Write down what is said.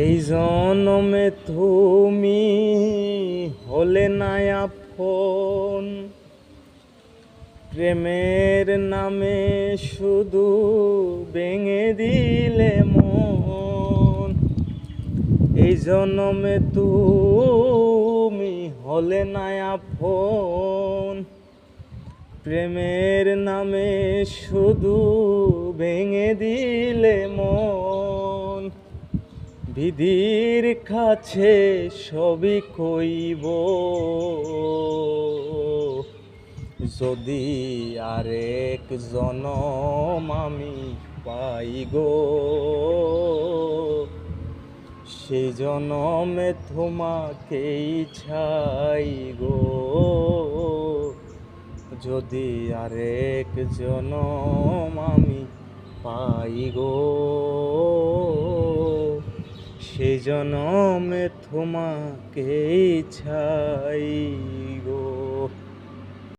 এই জনমে তুমি হলে না আপন, প্রেমের নামে শুধু ভেঙে দিলে মন। এই জনমে তুমি হলে না আপন, প্রেমের নামে শুধু ভেঙে দিলে মন। বিধির কাছে সবই কইব, যদি আরেক জনম আমি পাই গো, সেই জনমে তোমাকেই চাই গো। যদি আরেক জনম আমি পাই গো, সেই জনমে তোমাকেই চাই।